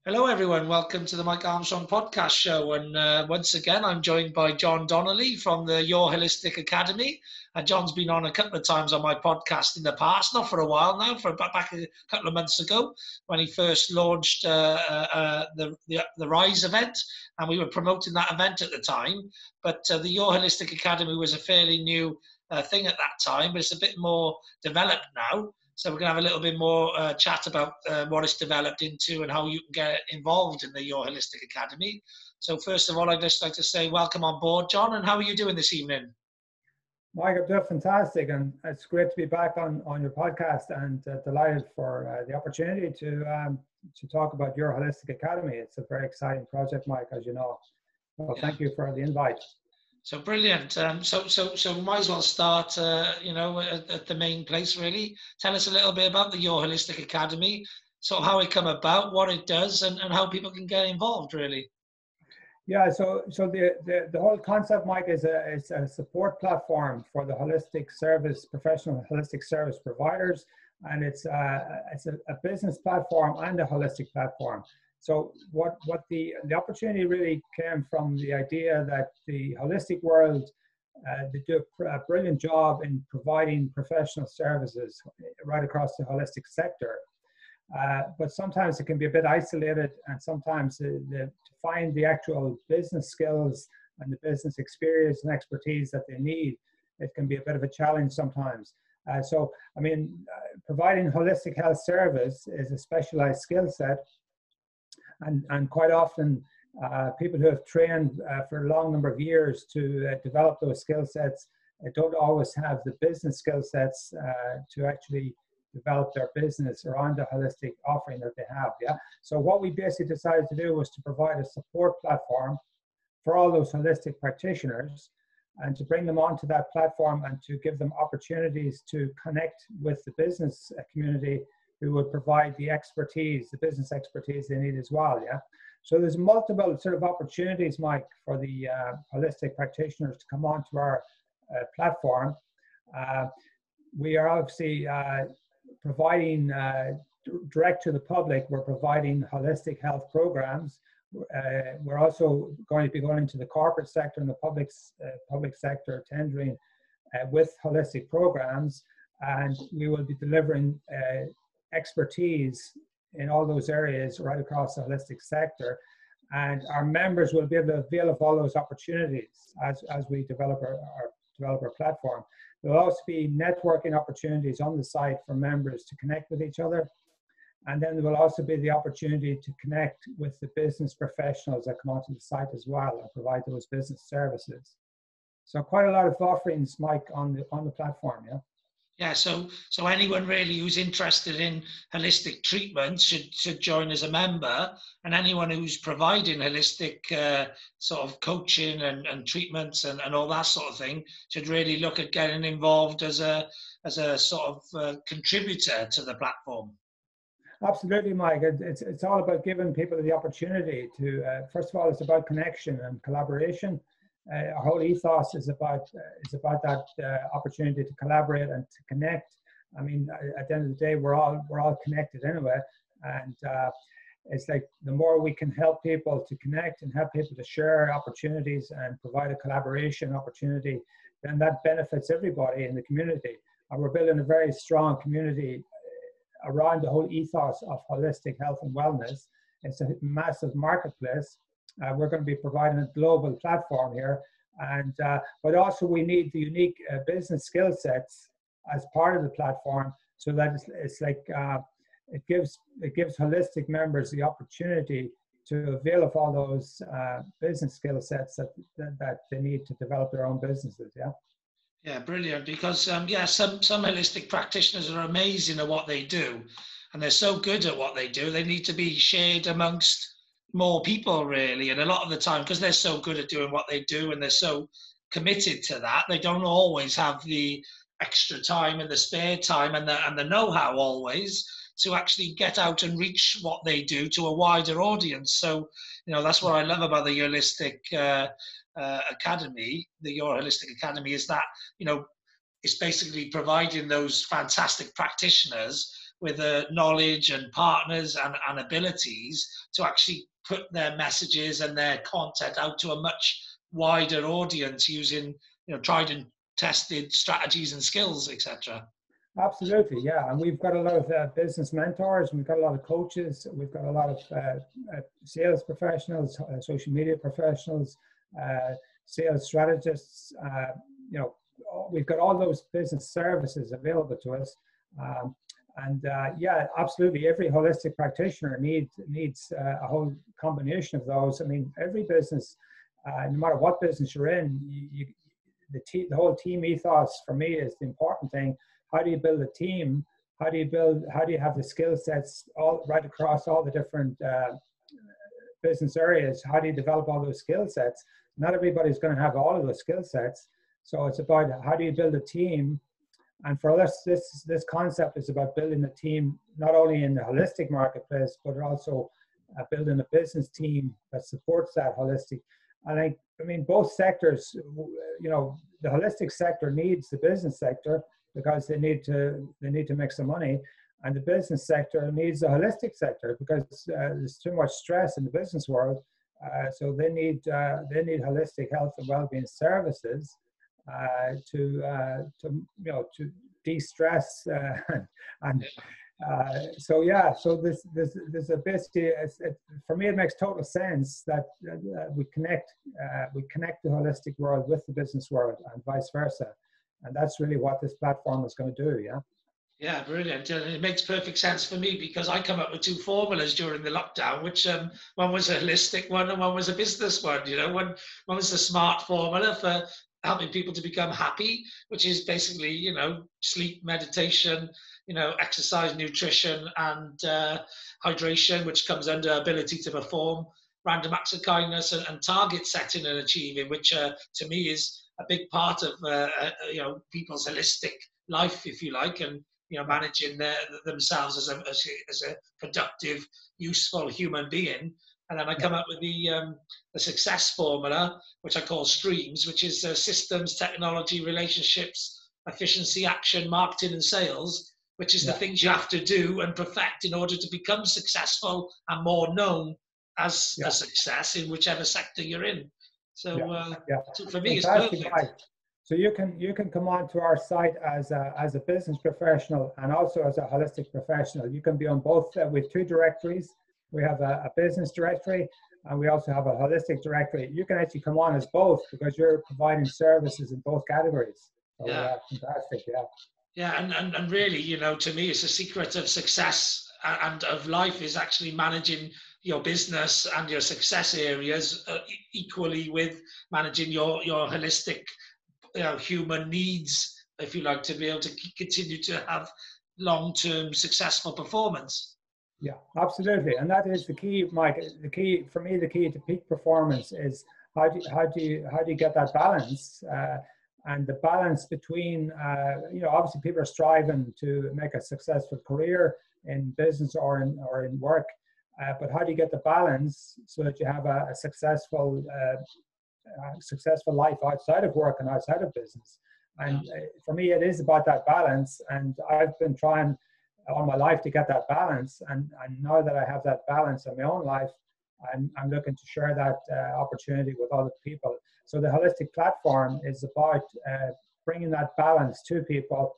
Hello, everyone. Welcome to the Mike Armstrong podcast show. And once again, I'm joined by John Donnelly from the Your Holistic Academy. John's been on a couple of times on my podcast in the past, not for a while now, back a couple of months ago when he first launched the Rise event, and we were promoting that event at the time. But the Your Holistic Academy was a fairly new thing at that time, but it's a bit more developed now. So we're going to have a little bit more chat about what it's developed into and how you can get involved in the Your Holistic Academy. So first of all, I'd just like to say welcome on board, John, and how are you doing this evening? Mike, I'm doing fantastic, and it's great to be back on your podcast, and delighted for the opportunity to talk about Your Holistic Academy. It's a very exciting project, Mike, as you know. Well, thank you for the invite. So brilliant. So we might as well start, at the main place, really. Tell us a little bit about the Your Holistic Academy, so how it come about, what it does, and how people can get involved, really. Yeah, so the whole concept, Mike, is a support platform for the professional holistic service providers, and it's a business platform and a holistic platform. So what the opportunity really came from the idea that the holistic world, they do a brilliant job in providing professional services right across the holistic sector. But sometimes it can be a bit isolated, and sometimes to find the actual business skills and the business experience and expertise that they need, it can be a bit of a challenge sometimes. Providing holistic health service is a specialized skill set, and quite often people who have trained for a long number of years to develop those skill sets don't always have the business skill sets to actually develop their business around the holistic offering that they have. Yeah. So what we basically decided to do was to provide a support platform for all those holistic practitioners, and to bring them onto that platform and to give them opportunities to connect with the business community who would provide the business expertise they need as well. Yeah. So there's multiple sort of opportunities, Mike, for the holistic practitioners to come onto our platform. We are obviously providing direct to the public. We're providing holistic health programs. We're also going to be going into the corporate sector and the public sector tendering with holistic programs, and we will be delivering expertise in all those areas right across the holistic sector. And our members will be able to avail of all those opportunities as we develop our platform. There will also be networking opportunities on the site for members to connect with each other. And then there will also be the opportunity to connect with the business professionals that come onto the site as well and provide those business services. So quite a lot of offerings, Mike, on the platform, yeah? Yeah, so anyone really who's interested in holistic treatment should join as a member, and anyone who's providing holistic sort of coaching and treatments and all that sort of thing should really look at getting involved as a sort of contributor to the platform. Absolutely, Mike. It's all about giving people the opportunity to, first of all, it's about connection and collaboration. Our whole ethos is about that opportunity to collaborate and to connect. I mean, at the end of the day, we're all connected anyway, and it's like the more we can help people to connect and help people to share opportunities and provide a collaboration opportunity, then that benefits everybody in the community. And we're building a very strong community around the whole ethos of holistic health and wellness. It's a massive marketplace. We're going to be providing a global platform here, and but also we need the unique business skill sets as part of the platform, so that it's like it gives holistic members the opportunity to avail of all those business skill sets that they need to develop their own businesses. Yeah. Yeah, brilliant. Because some holistic practitioners are amazing at what they do, and they're so good at what they do. They need to be shared amongst more people, really. And a lot of the time, because they're so good at doing what they do and they're so committed to that, they don't always have the extra time and the spare time and the know-how always to actually get out and reach what they do to a wider audience. So, that's what I love about the Holistic Academy, the Your Holistic Academy, is that, it's basically providing those fantastic practitioners with knowledge and partners and abilities to actually put their messages and their content out to a much wider audience using, tried and tested strategies and skills, etc. Absolutely, yeah. And we've got a lot of business mentors, we've got a lot of coaches, we've got a lot of sales professionals, social media professionals, sales strategists. We've got all those business services available to us. Yeah, absolutely. Every holistic practitioner needs a whole combination of those. I mean, every business, no matter what business you're in, the whole team ethos for me is the important thing. How do you build a team? How do you have the skill sets all right across all the different business areas? How do you develop all those skill sets? Not everybody's going to have all of those skill sets. So it's about how do you build a team? And for us, this concept is about building a team, not only in the holistic marketplace, but also building a business team that supports that holistic. I mean, both sectors, the holistic sector needs the business sector because they need to make some money, and the business sector needs the holistic sector because there's too much stress in the business world. So they need holistic health and well-being services to de-stress so there's a basically for me it makes total sense that we connect the holistic world with the business world and vice versa, and that's really what this platform is going to do. Yeah, brilliant. And it makes perfect sense for me because I come up with two formulas during the lockdown, which one was a holistic one and one was a business one. One was the SMART formula for helping people to become happy, which is basically, sleep, meditation, exercise, nutrition, and hydration, which comes under ability to perform, random acts of kindness, and target setting and achieving, which to me is a big part of people's holistic life, if you like, and managing themselves as a productive, useful human being. And then I come up with the success formula, which I call streams, which is systems, technology, relationships, efficiency, action, marketing, and sales, which is the things you have to do and perfect in order to become successful and more known as a success in whichever sector you're in. So, so for me, fantastic, it's perfect. Mike. So you can come on to our site as a business professional and also as a holistic professional. You can be on both with two directories. We have a business directory and we also have a holistic directory. You can actually come on as both because you're providing services in both categories. So, fantastic, Yeah, and really, to me, it's a secret of success and of life is actually managing your business and your success areas equally with managing your holistic human needs, if you like, to be able to continue to have long-term successful performance. Yeah, absolutely, and that is the key, Mike. The key to peak performance is how do you get that balance, and the balance between obviously people are striving to make a successful career in business or in work, but how do you get the balance so that you have a successful life outside of work and outside of business? And for me, it is about that balance, and I've been trying all my life to get that balance, and now that I have that balance in my own life, I'm looking to share that opportunity with other people. So the holistic platform is about bringing that balance to people,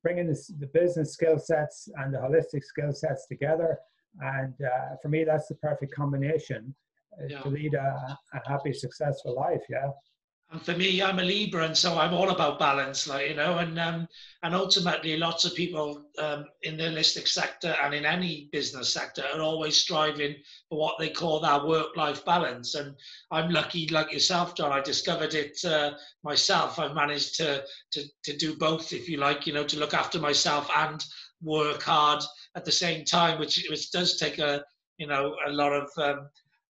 bringing the business skill sets and the holistic skill sets together, and for me that's the perfect combination to lead a happy, successful life. And for me, I'm a Libra, and so I'm all about balance, and ultimately, lots of people in the holistic sector and in any business sector are always striving for what they call that work-life balance. And I'm lucky, like yourself, John. I discovered it myself. I've managed to do both, if you like, to look after myself and work hard at the same time, which does take a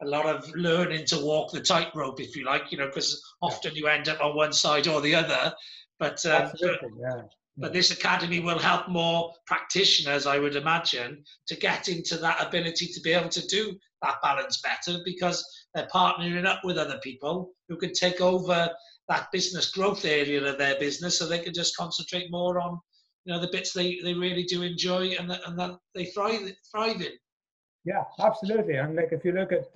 lot of learning to walk the tightrope, if you like, because often you end up on one side or the other. But but this academy will help more practitioners, I would imagine, to get into that ability to be able to do that balance better because they're partnering up with other people who can take over that business growth area of their business so they can just concentrate more on the bits they really do enjoy and that they thrive in. Yeah, absolutely. And like if you look at,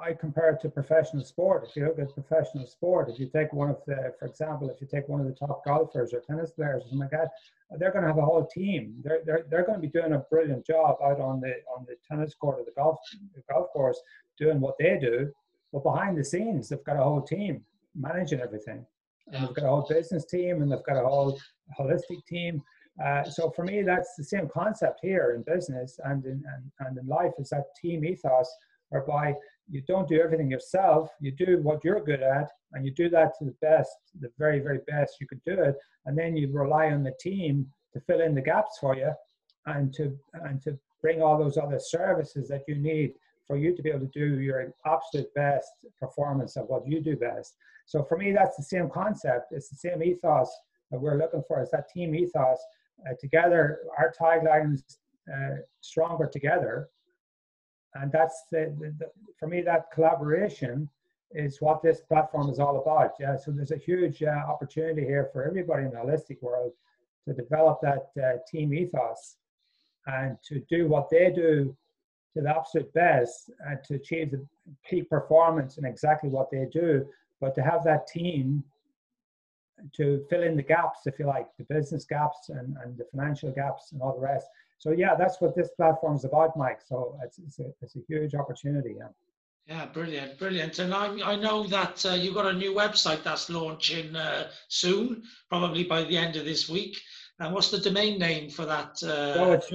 I compare it to professional sport. If you look at professional sport, if you take one of the, for example, if you take one of the top golfers or tennis players or something like that, they're going to have a whole team. They're going to be doing a brilliant job out on the tennis court or the golf course doing what they do, but behind the scenes they've got a whole team managing everything, and they've got a whole business team, and they've got a whole holistic team. So for me, that's the same concept here in business and in life, is that team ethos, whereby you don't do everything yourself. You do what you're good at, and you do that to the best, the very, very best you could do it. And then you rely on the team to fill in the gaps for you, and to bring all those other services that you need for you to be able to do your absolute best performance of what you do best. So for me, that's the same concept. It's the same ethos that we're looking for. It's that team ethos. Together, our tagline is stronger together, and that's for me, that collaboration is what this platform is all about. Yeah, so there's a huge opportunity here for everybody in the holistic world to develop that team ethos and to do what they do to the absolute best and to achieve the peak performance in exactly what they do, but to have that team to fill in the gaps, if you like, the business gaps and the financial gaps and all the rest. So yeah, that's what this platform is about, Mike. So it's a huge opportunity. Yeah. Yeah, brilliant. And I know that you've got a new website that's launching soon, probably by the end of this week. And what's the domain name for that? So it's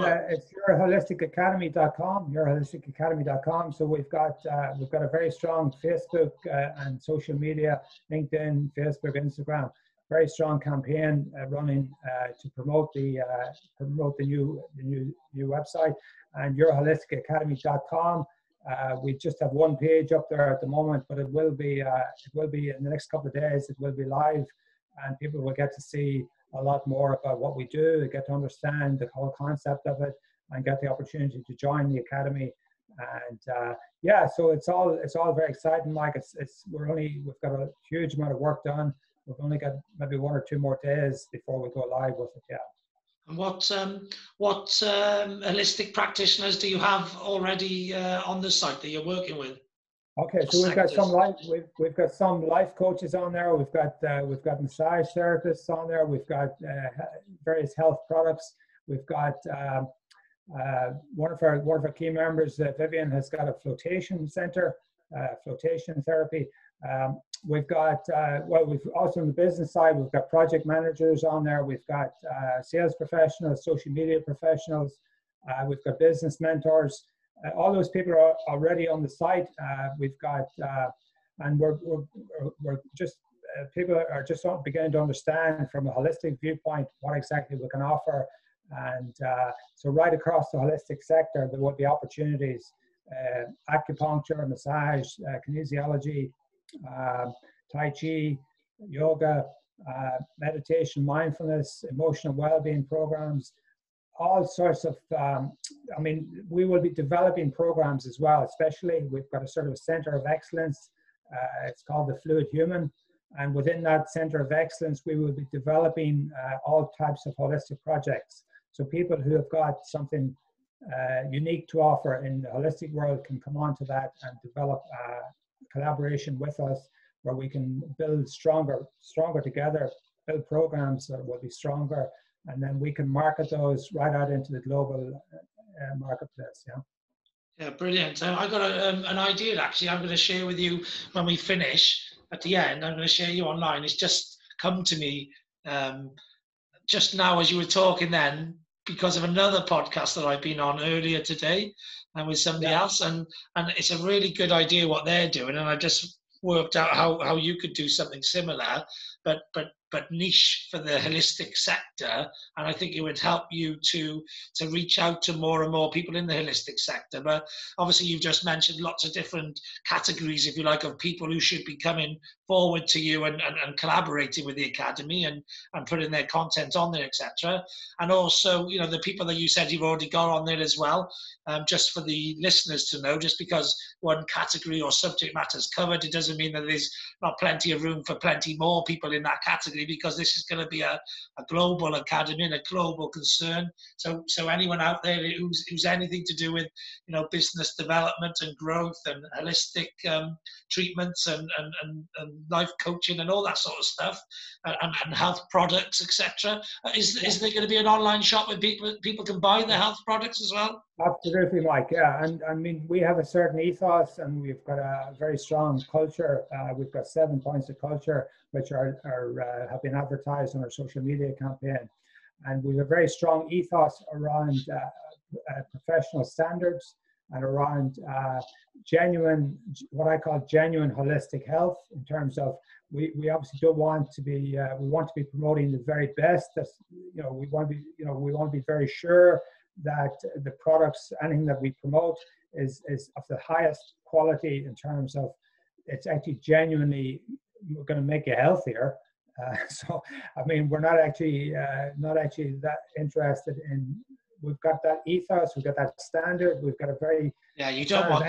yourholisticacademy.com, yourholisticacademy.com. So we've got a very strong Facebook and social media, LinkedIn, Facebook, Instagram. Very strong campaign running to promote the new website, and yourholisticacademy.com. We just have one page up there at the moment, but it will be in the next couple of days. It will be live, and people will get to see a lot more about what we do. They get to understand the whole concept of it, and get the opportunity to join the academy. And yeah, so it's all very exciting, Mike. We've got a huge amount of work done. We've only got maybe 1 or 2 more days before we go live with it. Yeah. And what holistic practitioners do you have already on the site that you're working with? Okay, so we've got some life coaches on there. We've got massage therapists on there. We've got various health products. We've got one of our key members, Vivian, has got a flotation center, flotation therapy. We've got, we've also on the business side, we've got project managers on there. We've got sales professionals, social media professionals. We've got business mentors. All those people are already on the site. We've got, and we're just, people are just beginning to understand from a holistic viewpoint what exactly we can offer. And so right across the holistic sector, there will be opportunities, acupuncture, massage, kinesiology, Tai Chi, yoga, meditation, mindfulness, emotional well-being programs, all sorts of, we will be developing programs as well, especially we've got a sort of a center of excellence. It's called the Fluid Human. And within that center of excellence, we will be developing all types of holistic projects. So people who have got something unique to offer in the holistic world can come onto that and develop collaboration with us, where we can build stronger together, build programs that will be stronger, and then we can market those right out into the global marketplace. Yeah. Yeah, brilliant. I got an idea actually. I'm going to share with you when we finish at the end. I'm going to share you online. It's just come to me just now as you were talking then, because of another podcast that I've been on earlier today and with somebody else, and it's a really good idea what they're doing, and I just worked out how you could do something similar, but niche for the holistic sector, and I think it would help you to reach out to more and more people in the holistic sector. But obviously you've just mentioned lots of different categories, if you like, of people who should be coming forward to you and collaborating with the Academy and putting their content on there, etc. And also, you know, the people that you said you've already got on there as well, just for the listeners to know, just because one category or subject matter is covered, it doesn't mean that there's not plenty of room for plenty more people in that category, because this is going to be a global academy and a global concern. So anyone out there who's anything to do with, you know, business development and growth and holistic treatments and life coaching and all that sort of stuff, and health products, etc. Is there going to be an online shop where people can buy the health products as well? Absolutely, Mike. Yeah, and I mean, we have a certain ethos, and we've got a very strong culture. We've got 7 points of culture, which have been advertised on our social media campaign, and we have a very strong ethos around professional standards and around genuine, what I call genuine holistic health. In terms of, we obviously don't want to be, we want to be promoting the very best. That's, you know, we want to be very sure that the products, anything that we promote is of the highest quality in terms of it's actually genuinely going to make you healthier. So, I mean, we're not actually that interested in. We've got that ethos, we've got that standard, we've got a very you don't want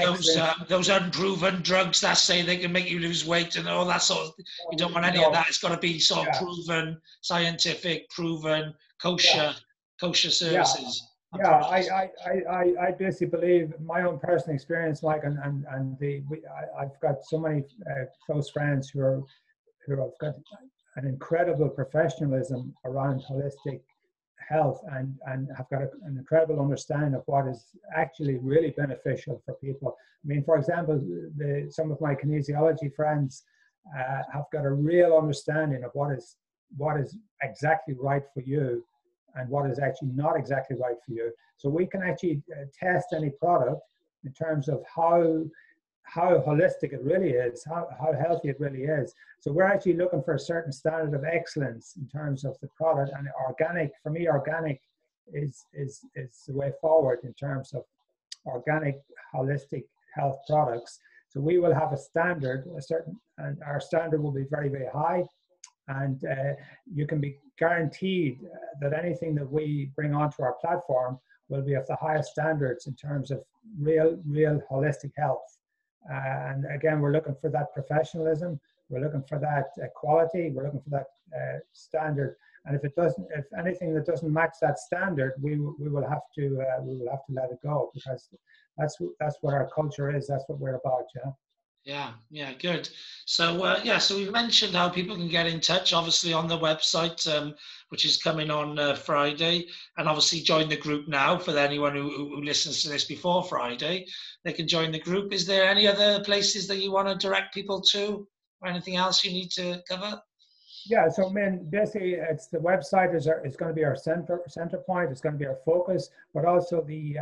those unproven drugs that say they can make you lose weight and all that sort of. You don't want any of that. It's got to be sort of proven, scientific, proven, kosher services. Yeah, I basically believe my own personal experience, Mike, and I've got so many close friends who have got an incredible professionalism around holistic health and have got an incredible understanding of what is actually really beneficial for people. I mean, for example, some of my kinesiology friends have got a real understanding of what is exactly right for you and what is actually not exactly right for you. So we can actually test any product in terms of how holistic it really is, how healthy it really is. So we're actually looking for a certain standard of excellence in terms of the product. And organic, for me, organic is the way forward in terms of organic, holistic health products. So we will have a standard, and our standard will be very, very high. And you can be guaranteed that anything that we bring onto our platform will be of the highest standards in terms of real holistic health. And again, we're looking for that professionalism. We're looking for that quality. We're looking for that standard. And if anything that doesn't match that standard, we will have to let it go, because that's what our culture is. That's what we're about. Yeah, good. So so we've mentioned how people can get in touch, obviously on the website, which is coming on Friday, and obviously join the group now. For anyone who listens to this before Friday, they can join the group. Is there any other places that you want to direct people to, or anything else you need to cover? Yeah, so I mean, basically, it's the website is going to be our center point. It's going to be our focus, but also the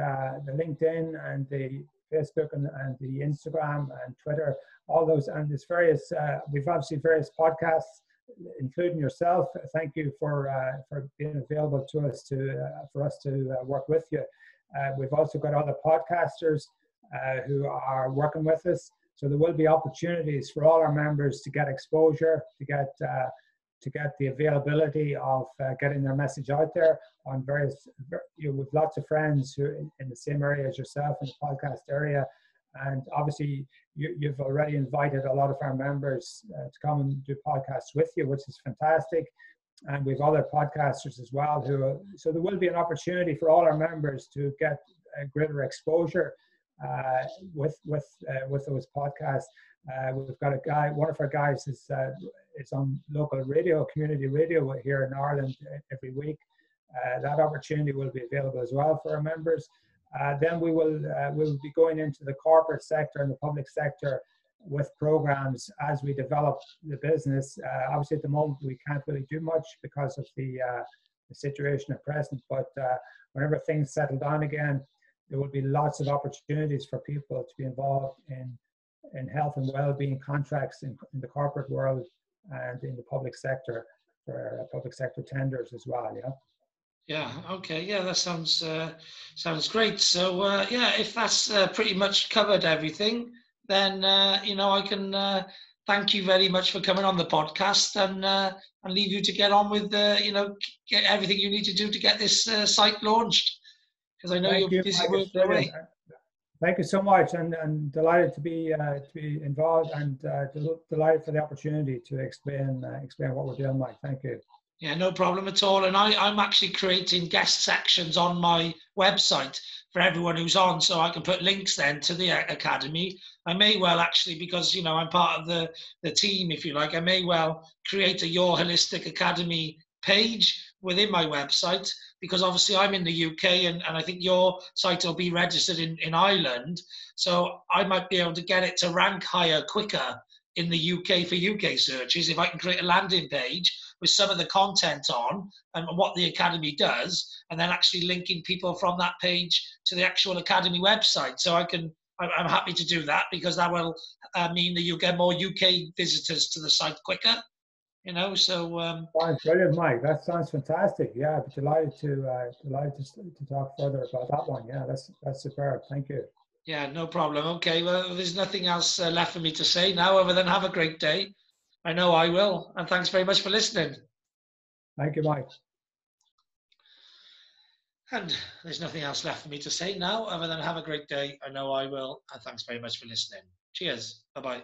LinkedIn and the Facebook and the Instagram and Twitter, all those, and there's various. We've obviously various podcasts, including yourself. Thank you for being available to us for us to work with you. We've also got other podcasters who are working with us, so there will be opportunities for all our members to get exposure, to get the availability of getting their message out there on various, with lots of friends who in the same area as yourself in the podcast area. And obviously you've already invited a lot of our members to come and do podcasts with you, which is fantastic. And we've other podcasters as well so there will be an opportunity for all our members to get greater exposure with those podcasts. We've got a guy, one of our guys is on local radio, community radio here in Ireland every week. That opportunity will be available as well for our members. Then we'll be going into the corporate sector and the public sector with programs as we develop the business. Obviously, at the moment, we can't really do much because of the situation at present. But whenever things settle down again, there will be lots of opportunities for people to be involved in health and well-being contracts in the corporate world and in the public sector for public sector tenders as well. Yeah. Okay. Yeah, that sounds great. So if that's pretty much covered everything, then I can thank you very much for coming on the podcast, and leave you to get on with get everything you need to do to get this site launched, because I know Thank you're you, busy Mike. It's working brilliant. away. Thank you so much, and delighted to be involved, and delighted for the opportunity to explain what we're doing, Mike. Thank you. Yeah, no problem at all. And I'm actually creating guest sections on my website for everyone who's on, so I can put links then to the academy. I may well actually, because I'm part of the team, if you like, I may well create a Your Holistic Academy page within my website, because obviously I'm in the UK, and I think your site will be registered in Ireland. So I might be able to get it to rank higher quicker in the UK for UK searches if I can create a landing page with some of the content on and what the academy does, and then actually linking people from that page to the actual academy website. So I'm happy to do that, because that will mean that you'll get more UK visitors to the site quicker. So sounds brilliant, Mike. That sounds fantastic. Yeah, but delighted to talk further about that one. Yeah, that's superb. Thank you. yeah, no problem. Okay, well, there's nothing else left for me to say now other than have a great day. I know I will, and thanks very much for listening. Thank you, Mike. And there's nothing else left for me to say now other than have a great day. I know I will. And thanks very much for listening. Cheers. Bye-bye.